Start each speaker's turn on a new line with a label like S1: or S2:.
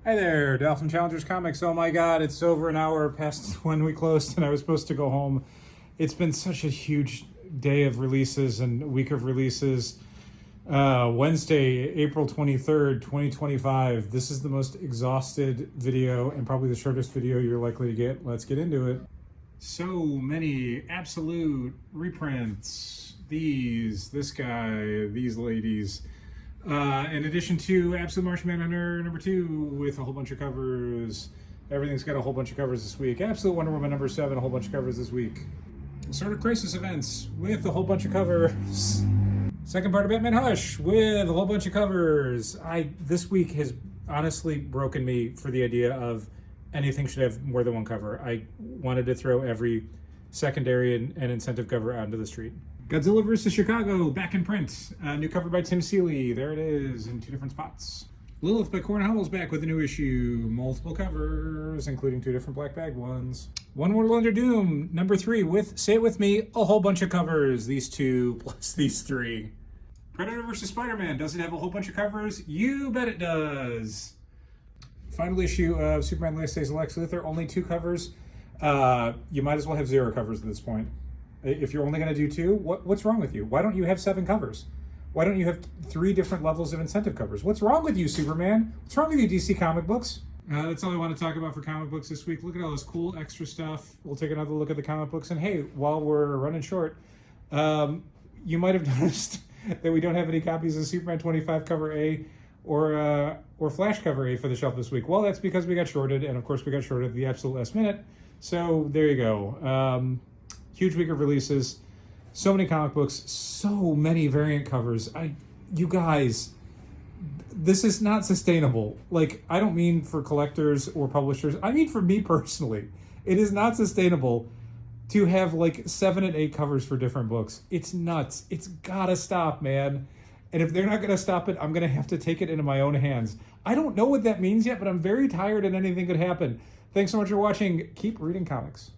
S1: Hi there, Dal from Challengers Comics. Oh my god, it's over an hour past when we closed and I was supposed to go home. It's been such a huge day of releases and week of releases. Wednesday, April 23rd, 2025. This is the most exhausted video and probably the shortest video you're likely to get. Let's get into it. So many absolute reprints. This guy, these ladies. In addition to Absolute Martian Manhunter #2 with a whole bunch of covers. Everything's got a whole bunch of covers this week. Absolute Wonder Woman #7, a whole bunch of covers this week. Sword of Crisis events with a whole bunch of covers. Second part of Batman Hush with a whole bunch of covers. This week has honestly broken me for the idea of anything should have more than one cover. I wanted to throw every secondary and incentive cover out into the street. Godzilla vs. Chicago, back in print. New cover by Tim Seeley. There it is, in two different spots. Lilith by Corin Howell's back with a new issue. Multiple covers, including two different black bag ones. One World Under Doom, #3, with, say it with me, a whole bunch of covers. These two plus these three. Predator vs. Spider-Man, does it have a whole bunch of covers? You bet it does. Final issue of Superman Last Days of Lex Luthor, only 2 covers. You might as well have 0 covers at this point. If you're only going to do 2, what's wrong with you? Why don't you have 7 covers? Why don't you have 3 different levels of incentive covers? What's wrong with you, Superman? What's wrong with you, DC Comic Books? That's all I want to talk about for comic books this week. Look at all this cool extra stuff. We'll take another look at the comic books. And hey, while we're running short, you might have noticed that we don't have any copies of Superman 25 cover A or Flash cover A for the shelf this week. Well, that's because we got shorted, and of course we got shorted at the absolute last minute. So there you go. Huge week of releases, so many comic books, so many variant covers. You guys, this is not sustainable. Like, I don't mean for collectors or publishers. I mean for me personally. It is not sustainable to have like 7 and 8 covers for different books. It's nuts. It's gotta stop, man. And if they're not gonna stop it, I'm gonna have to take it into my own hands. I don't know what that means yet, but I'm very tired and anything could happen. Thanks so much for watching. Keep reading comics.